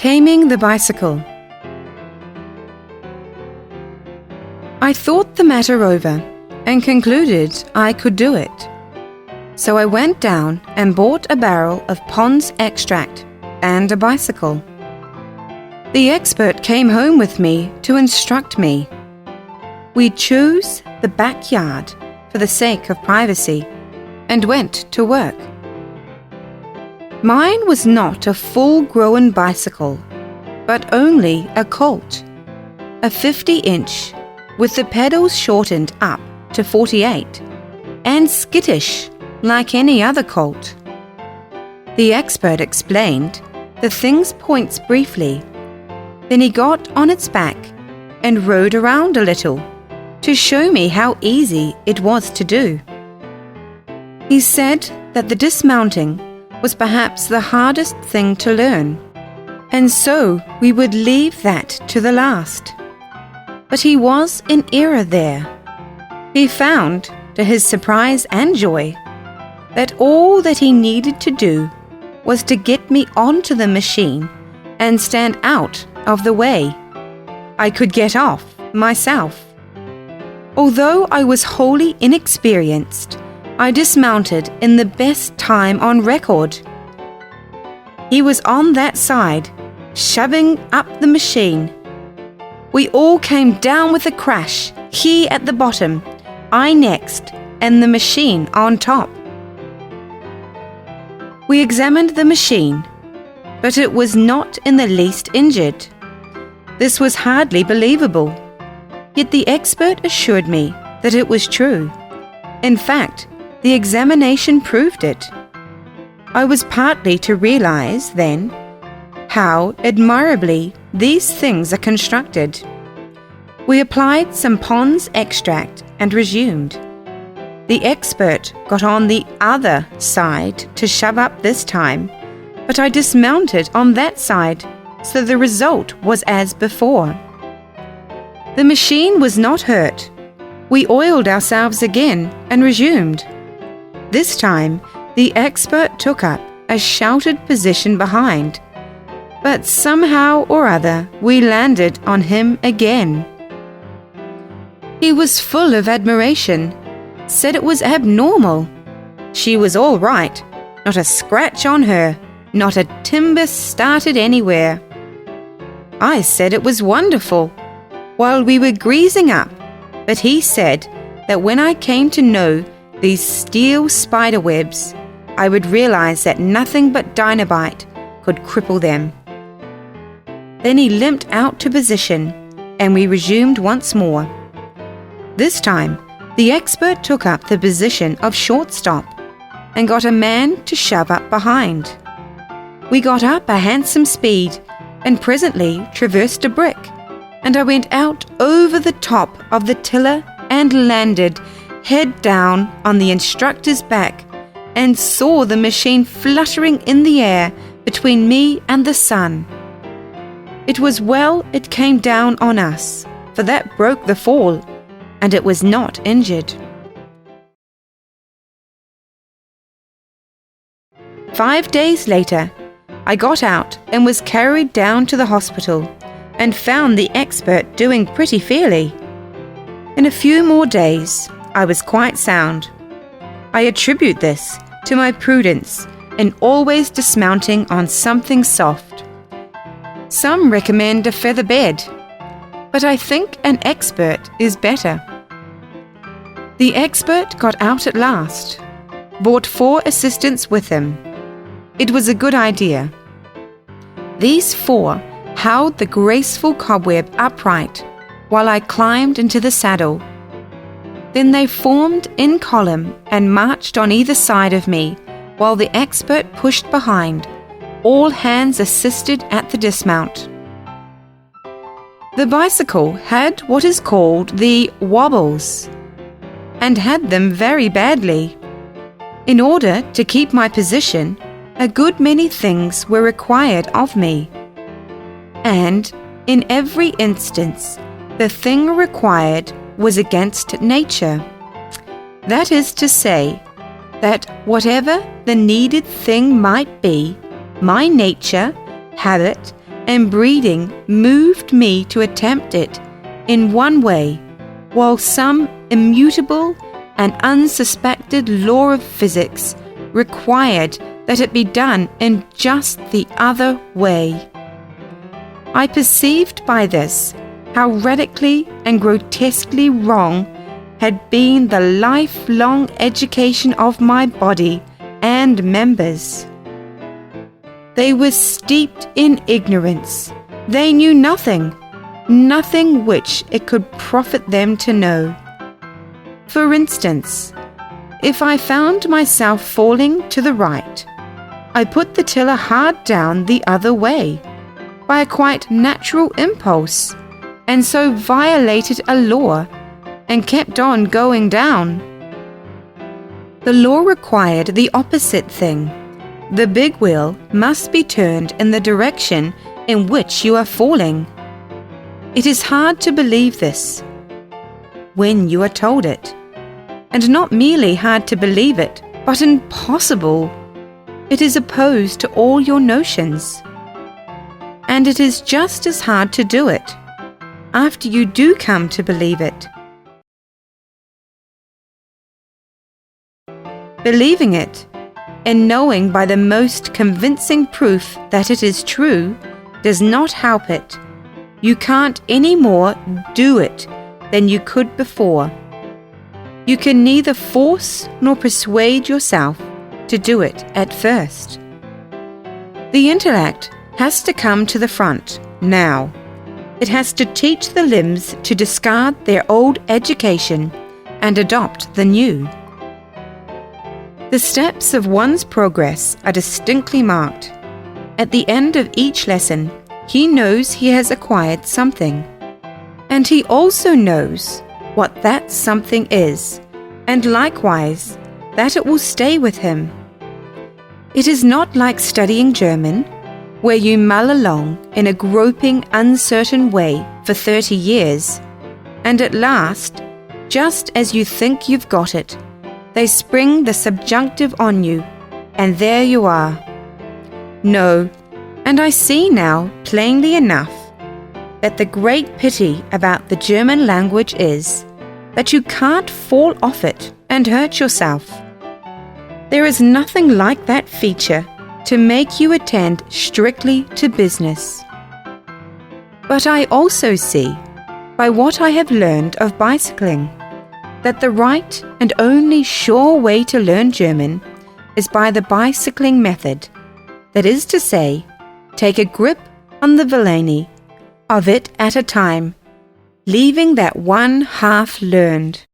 Taming the Bicycle. I thought the matter over and concluded I could do it. So I went down and bought a barrel of Pond's extract and a bicycle. The expert came home with me to instruct me. We chose the backyard for the sake of privacy and went to work. Mine was not a full-grown bicycle, but only a colt, a 50-inch, with the pedals shortened up to 48, and skittish like any other colt. The expert explained the thing's points briefly. Then he got on its back and rode around a little to show me how easy it was to do. He said that the dismounting was perhaps the hardest thing to learn, and so we would leave that to the last. But he was in error there. He found, to his surprise and joy, that all that he needed to do was to get me onto the machine and stand out of the way. I could get off myself. Although I was wholly inexperienced, I dismounted in the best time on record. He was on that side, shoving up the machine. We all came down with a crash, he at the bottom, I next, and the machine on top. We examined the machine, but it was not in the least injured. This was hardly believable, yet the expert assured me that it was true. In fact, the examination proved it. I was partly to realize, then, how admirably these things are constructed. We applied some Pond's extract and resumed. The expert got on the other side to shove up this time, but I dismounted on that side, so the result was as before. The machine was not hurt. We oiled ourselves again and resumed. This time, the expert took up a sheltered position behind, but somehow or other we landed on him again. He was full of admiration, said it was abnormal. She was all right, not a scratch on her, not a timber started anywhere. I said it was wonderful, while we were greasing up, but he said that when I came to know these steel spider webs, I would realize that nothing but dynamite could cripple them. Then he limped out to position, and we resumed once more. This time, the expert took up the position of shortstop and got a man to shove up behind. We got up a handsome speed and presently traversed a brick, and I went out over the top of the tiller and landed head down on the instructor's back and saw the machine fluttering in the air between me and the sun. It was well it came down on us, for that broke the fall, and it was not injured. 5 days later, I got out and was carried down to the hospital and found the expert doing pretty fairly. In a few more days, I was quite sound. I attribute this to my prudence in always dismounting on something soft. Some recommend a feather bed, but I think an expert is better. The expert got out at last, brought 4 assistants with him. It was a good idea. These 4 held the graceful cobweb upright while I climbed into the saddle. Then they formed in column and marched on either side of me while the expert pushed behind. All hands assisted at the dismount. The bicycle had what is called the wobbles, and had them very badly. In order to keep my position, a good many things were required of me. And in every instance, the thing required was against nature. That is to say, that whatever the needed thing might be, my nature, habit, and breeding moved me to attempt it in one way, while some immutable and unsuspected law of physics required that it be done in just the other way. I perceived by this how radically and grotesquely wrong had been the lifelong education of my body and members. They were steeped in ignorance. They knew nothing which it could profit them to know. For instance, if I found myself falling to the right, I put the tiller hard down the other way by a quite natural impulse, and so violated a law and kept on going down. The law required the opposite thing. The big wheel must be turned in the direction in which you are falling. It is hard to believe this when you are told it, and not merely hard to believe it, but impossible. It is opposed to all your notions. And it is just as hard to do it after you do come to believe it. Believing it and knowing by the most convincing proof that it is true does not help it. You can't any more do it than you could before. You can neither force nor persuade yourself to do it at first. The intellect has to come to the front now. It has to teach the limbs to discard their old education and adopt the new. The steps of one's progress are distinctly marked. At the end of each lesson, he knows he has acquired something, and he also knows what that something is, and likewise that it will stay with him. It is not like studying German, where you mull along in a groping, uncertain way for 30 years, and at last, just as you think you've got it, they spring the subjunctive on you, and there you are. No, and I see now plainly enough that the great pity about the German language is that you can't fall off it and hurt yourself. There is nothing like that feature to make you attend strictly to business. But I also see, by what I have learned of bicycling, that the right and only sure way to learn German is by the bicycling method. That is to say, take a grip on the Verlani of it at a time, leaving that one half learned.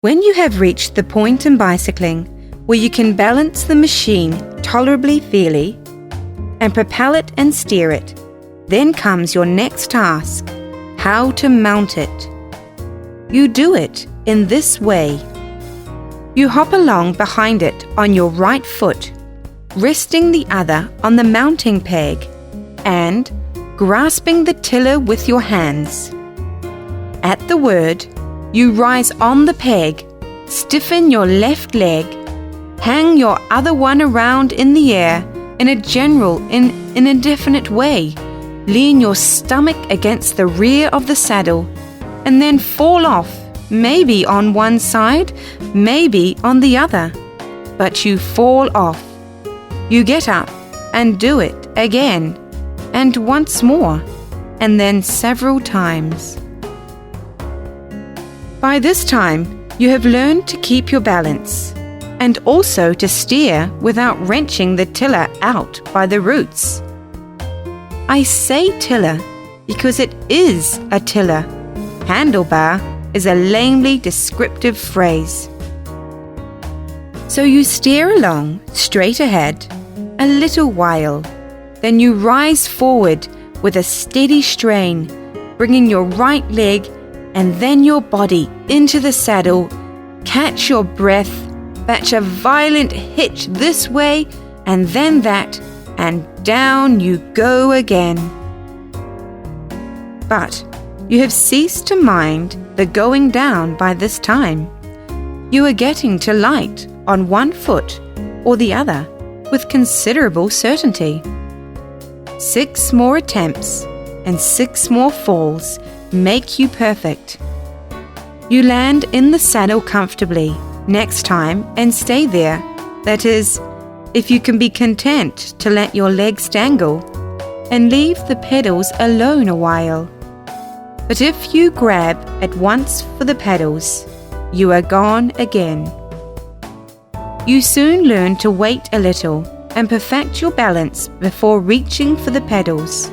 When you have reached the point in bicycling where you can balance the machine tolerably fairly and propel it and steer it, then comes your next task, how to mount it. You do it in this way. You hop along behind it on your right foot, resting the other on the mounting peg and grasping the tiller with your hands. At the word, you rise on the peg, stiffen your left leg, hang your other one around in the air in a general, indefinite way, lean your stomach against the rear of the saddle, and then fall off, maybe on one side, maybe on the other. But you fall off. You get up and do it again, and once more, and then several times. By this time, you have learned to keep your balance, and also to steer without wrenching the tiller out by the roots. I say tiller because it is a tiller. Handlebar is a lamely descriptive phrase. So you steer along straight ahead a little while, then you rise forward with a steady strain, bringing your right leg and then your body into the saddle, catch your breath, fetch a violent hitch this way and then that, and down you go again. But you have ceased to mind the going down by this time. You are getting to light on one foot or the other with considerable certainty. 6 more attempts and 6 more falls make you perfect. You land in the saddle comfortably next time and stay there. That is, if you can be content to let your legs dangle and leave the pedals alone a while. But if you grab at once for the pedals, you are gone again. You soon learn to wait a little and perfect your balance before reaching for the pedals.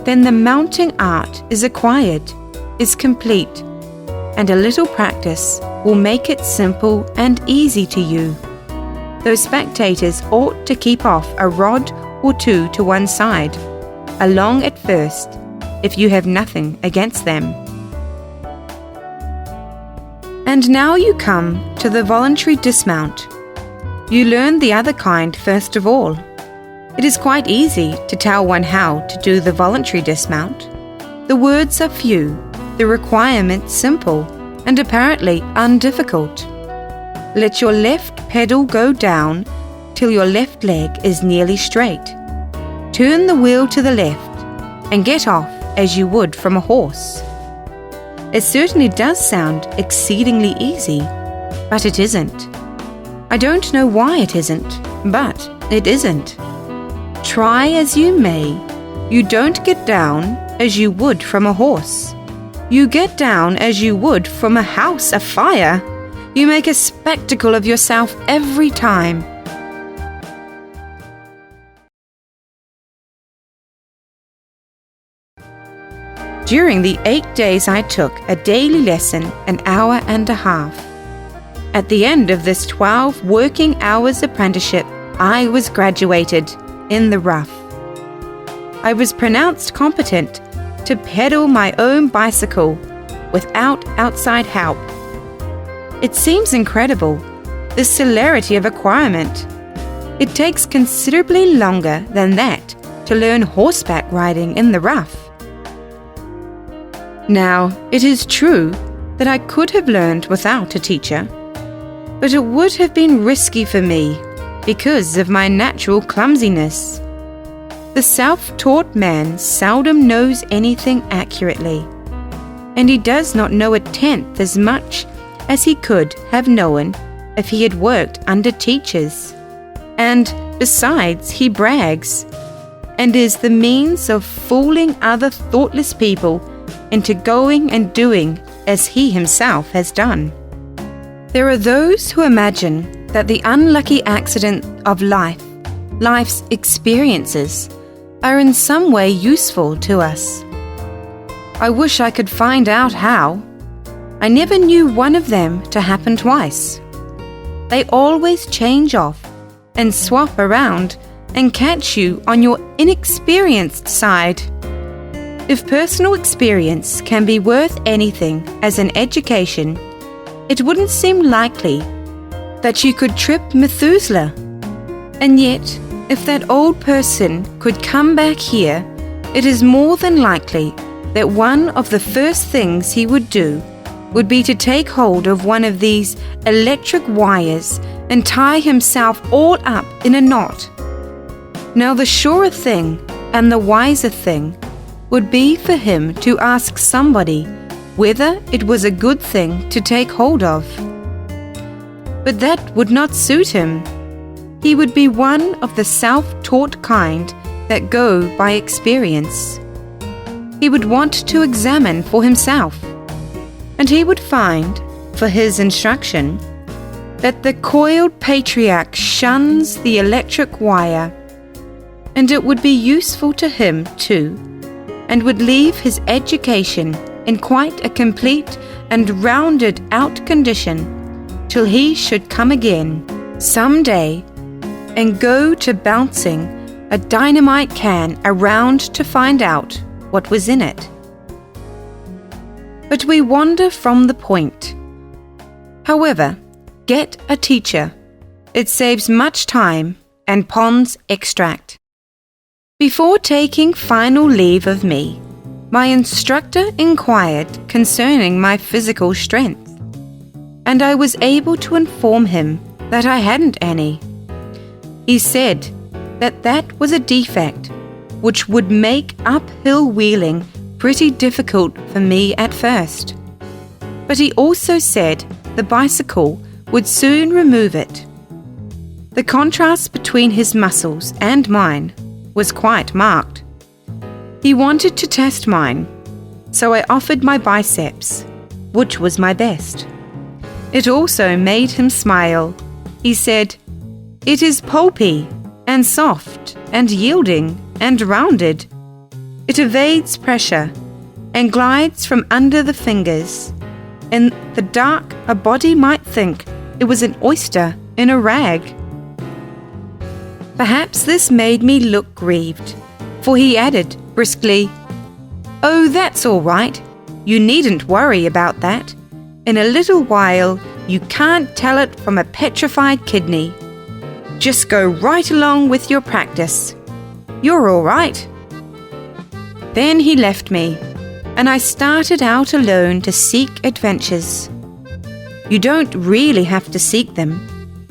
Then the mounting art is acquired, is complete, and a little practice will make it simple and easy to you. Those spectators ought to keep off a rod or two to one side, along at first, if you have nothing against them. And now you come to the voluntary dismount. You learn the other kind first of all. It is quite easy to tell one how to do the voluntary dismount. The words are few, the requirements simple, and apparently undifficult. Let your left pedal go down till your left leg is nearly straight. Turn the wheel to the left and get off as you would from a horse. It certainly does sound exceedingly easy, but it isn't. I don't know why it isn't, but it isn't. Try as you may, you don't get down as you would from a horse. You get down as you would from a house afire. You make a spectacle of yourself every time. During the 8 days I took a daily lesson, an hour and a half. At the end of this 12 working hours apprenticeship, I was graduated in the rough. I was pronounced competent to pedal my own bicycle without outside help. It seems incredible, this celerity of acquirement. It takes considerably longer than that to learn horseback riding in the rough. Now, it is true that I could have learned without a teacher, but it would have been risky for me because of my natural clumsiness. The self-taught man seldom knows anything accurately, and he does not know a tenth as much as he could have known if he had worked under teachers. And besides, he brags, and is the means of fooling other thoughtless people into going and doing as he himself has done. There are those who imagine that the unlucky accident of life's experiences, are in some way useful to us. I wish I could find out how. I never knew one of them to happen twice. They always change off and swap around and catch you on your inexperienced side. If personal experience can be worth anything as an education, it wouldn't seem likely that you could trip Methuselah. And yet, if that old person could come back here, it is more than likely that one of the first things he would do would be to take hold of one of these electric wires and tie himself all up in a knot. Now the surer thing and the wiser thing would be for him to ask somebody whether it was a good thing to take hold of. But that would not suit him. He would be one of the self-taught kind that go by experience. He would want to examine for himself, and he would find, for his instruction, that the coiled patriarch shuns the electric wire, and it would be useful to him too, and would leave his education in quite a complete and rounded out condition till he should come again some day and go to bouncing a dynamite can around to find out what was in it. But we wander from the point. However, get a teacher. It saves much time and Pond's extract. Before taking final leave of me, my instructor inquired concerning my physical strength, and I was able to inform him that I hadn't any. He said that that was a defect, which would make uphill wheeling pretty difficult for me at first. But he also said the bicycle would soon remove it. The contrast between his muscles and mine was quite marked. He wanted to test mine, so I offered my biceps, which was my best. It also made him smile. He said, "It is pulpy and soft and yielding and rounded. It evades pressure and glides from under the fingers. In the dark, a body might think it was an oyster in a rag." Perhaps this made me look grieved, for he added briskly, "Oh, that's all right. You needn't worry about that. In a little while, you can't tell it from a petrified kidney. Just go right along with your practice. You're all right." Then he left me, and I started out alone to seek adventures. You don't really have to seek them.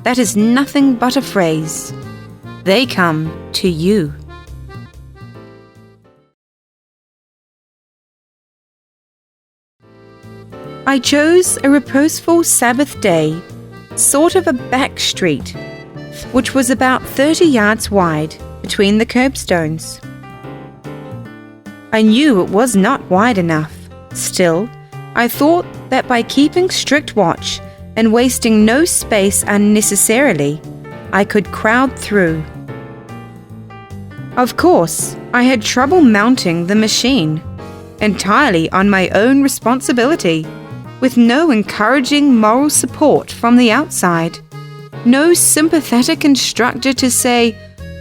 That is nothing but a phrase. They come to you. I chose a reposeful Sabbath day, sort of a back street, which was about 30 yards wide between the curbstones. I knew it was not wide enough. Still, I thought that by keeping strict watch and wasting no space unnecessarily, I could crowd through. Of course, I had trouble mounting the machine, entirely on my own responsibility, with no encouraging moral support from the outside. No sympathetic instructor to say,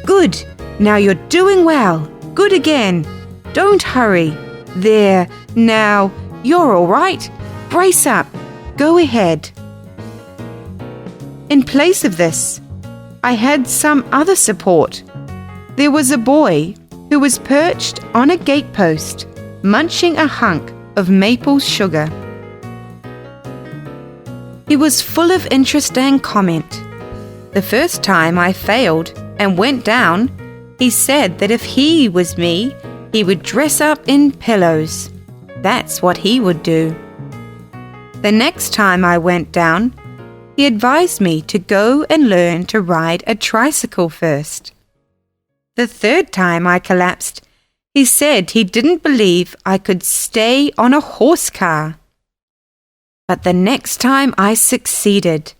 "Good, now you're doing well, good again, don't hurry, there, now, you're all right, brace up, go ahead." In place of this, I had some other support. There was a boy who was perched on a gatepost, munching a hunk of maple sugar. He was full of interest and comment. The first time I failed and went down, he said that if he was me, he would dress up in pillows. That's what he would do. The next time I went down, he advised me to go and learn to ride a tricycle first. The third time I collapsed, he said he didn't believe I could stay on a horse car. But the next time I succeeded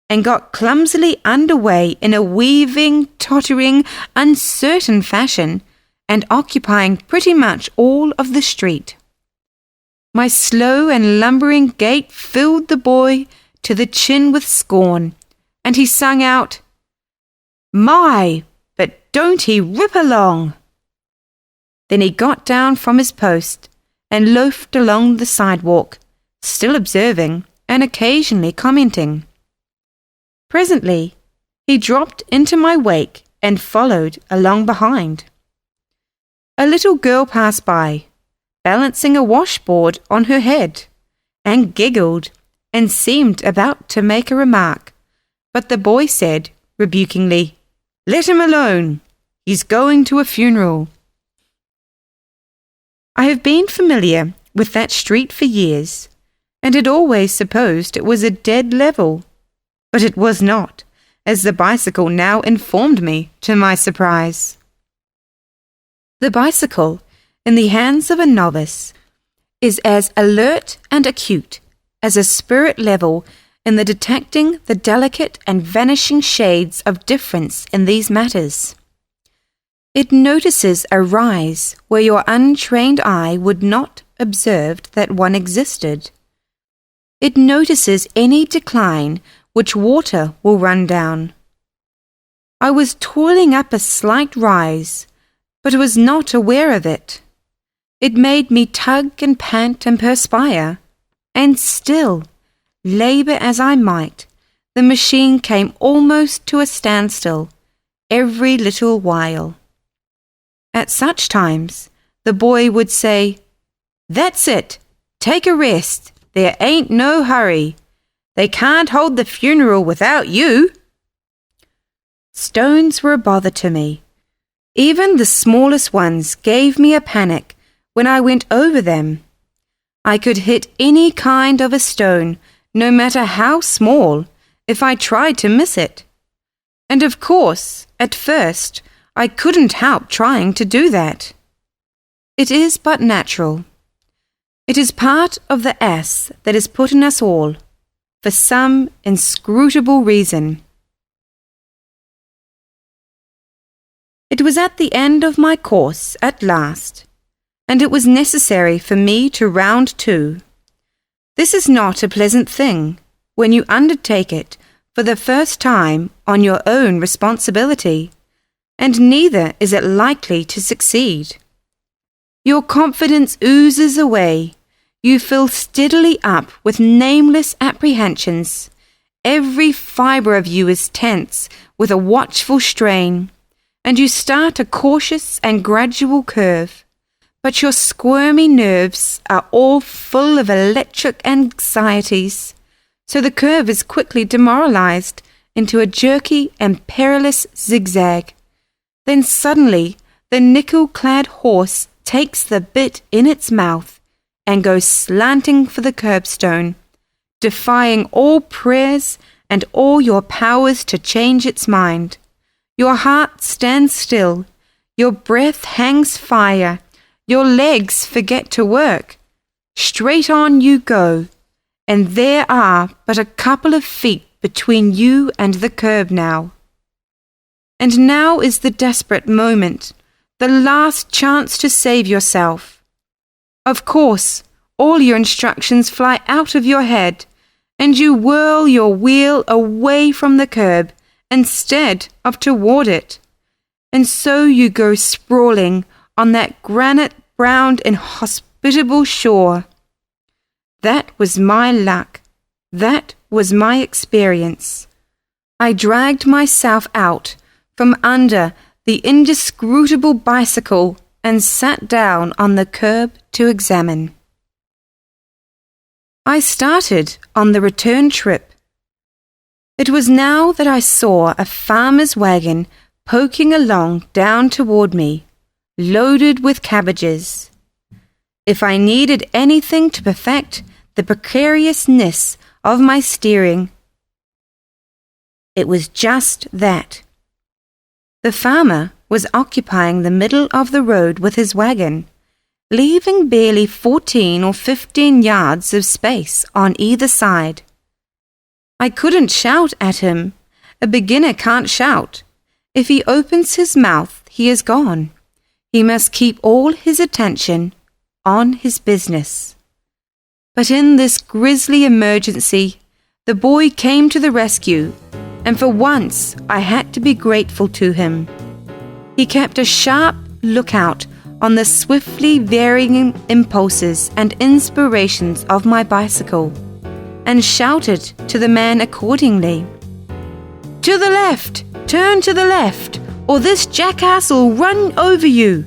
and got clumsily underway in a weaving, tottering, uncertain fashion and occupying pretty much all of the street. My slow and lumbering gait filled the boy to the chin with scorn, and he sung out, "My, but don't he rip along!" Then he got down from his post and loafed along the sidewalk, still observing and occasionally commenting. Presently, he dropped into my wake and followed along behind. A little girl passed by, balancing a washboard on her head, and giggled and seemed about to make a remark, but the boy said rebukingly, "Let him alone. He's going to a funeral." I have been familiar with that street for years, and had always supposed it was a dead level. But it was not, as the bicycle now informed me to my surprise. The bicycle, in the hands of a novice, is as alert and acute as a spirit level in the detecting the delicate and vanishing shades of difference in these matters. It notices a rise where your untrained eye would not observe that one existed. It notices any decline which water will run down. I was toiling up a slight rise, but was not aware of it. It made me tug and pant and perspire, and still, labour as I might, the machine came almost to a standstill every little while. At such times, the boy would say, "That's it, take a rest, there ain't no hurry. They can't hold the funeral without you." Stones were a bother to me. Even the smallest ones gave me a panic when I went over them. I could hit any kind of a stone, no matter how small, if I tried to miss it. And of course, at first, I couldn't help trying to do that. It is but natural. It is part of the S that is put in us all, for some inscrutable reason. It was at the end of my course at last, and it was necessary for me to round to. This is not a pleasant thing when you undertake it for the first time on your own responsibility, and neither is it likely to succeed. Your confidence oozes away. You fill steadily up with nameless apprehensions. Every fibre of you is tense with a watchful strain, and you start a cautious and gradual curve. But your squirmy nerves are all full of electric anxieties, so the curve is quickly demoralized into a jerky and perilous zigzag. Then suddenly the nickel-clad horse takes the bit in its mouth and goes slanting for the curbstone, defying all prayers and all your powers to change its mind. Your heart stands still, your breath hangs fire, your legs forget to work. Straight on you go, and there are but a couple of feet between you and the curb now. And now is the desperate moment, the last chance to save yourself. Of course, all your instructions fly out of your head, and you whirl your wheel away from the curb instead of toward it. And so you go sprawling on that granite-browned, inhospitable shore. That was my luck. That was my experience. I dragged myself out from under the inscrutable bicycle and sat down on the curb to examine. I started on the return trip. It was now that I saw a farmer's wagon poking along down toward me, loaded with cabbages. If I needed anything to perfect the precariousness of my steering, it was just that. The farmer was occupying the middle of the road with his wagon, leaving barely 14 or 15 yards of space on either side. I couldn't shout at him. A beginner can't shout. If he opens his mouth, he is gone. He must keep all his attention on his business. But in this grisly emergency, the boy came to the rescue, and for once I had to be grateful to him. He kept a sharp lookout on the swiftly varying impulses and inspirations of my bicycle, and shouted to the man accordingly. "To the left! Turn to the left, or this jackass will run over you!"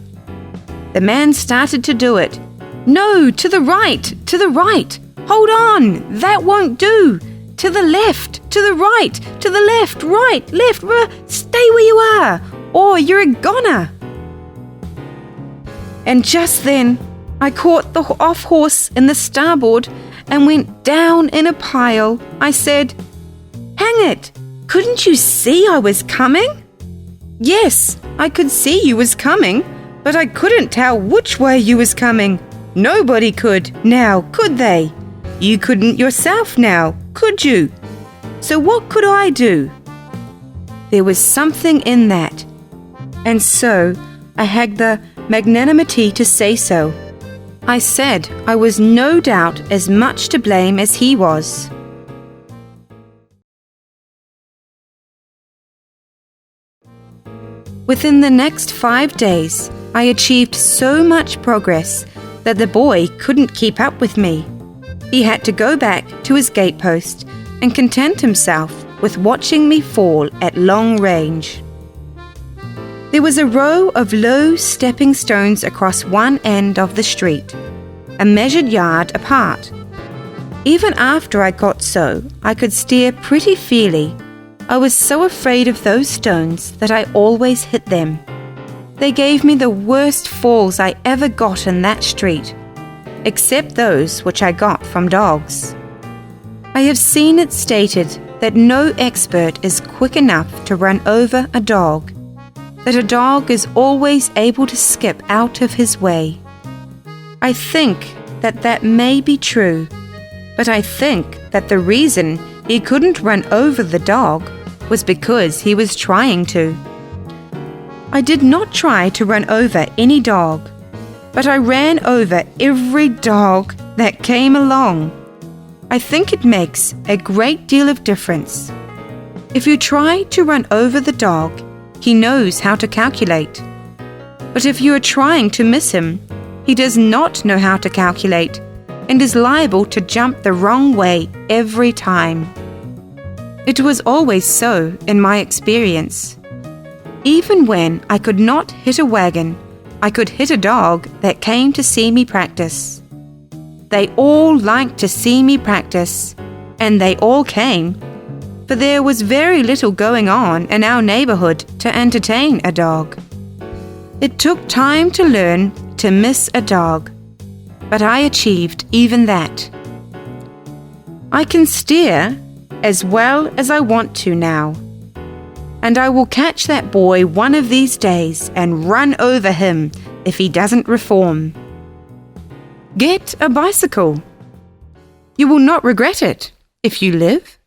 The man started to do it. "No, to the right! To the right! Hold on! That won't do! To the left! To the right! To the left! Right! Left! Stay where you are, or you're a goner!" And just then, I caught the off horse in the starboard and went down in a pile. I said, "Hang it! Couldn't you see I was coming?" "Yes, I could see you was coming, but I couldn't tell which way you was coming. Nobody could, now, could they? You couldn't yourself now, could you? So what could I do?" There was something in that, and so I had the magnanimity to say so. I said I was no doubt as much to blame as he was. Within the next 5 days, I achieved so much progress that the boy couldn't keep up with me. He had to go back to his gatepost and content himself with watching me fall at long range. There was a row of low stepping stones across one end of the street, a measured yard apart. Even after I got so I could steer pretty freely, I was so afraid of those stones that I always hit them. They gave me the worst falls I ever got in that street, except those which I got from dogs. I have seen it stated that no expert is quick enough to run over a dog, that a dog is always able to skip out of his way. I think that may be true, but I think that the reason he couldn't run over the dog was because he was trying to. I did not try to run over any dog, but I ran over every dog that came along. I think it makes a great deal of difference. If you try to run over the dog, he knows how to calculate. But if you are trying to miss him, he does not know how to calculate and is liable to jump the wrong way every time. It was always so in my experience. Even when I could not hit a wagon, I could hit a dog that came to see me practice. They all liked to see me practice, and they all came, for there was very little going on in our neighborhood to entertain a dog. It took time to learn to miss a dog, but I achieved even that. I can steer as well as I want to now, and I will catch that boy one of these days and run over him if he doesn't reform. Get a bicycle. You will not regret it if you live.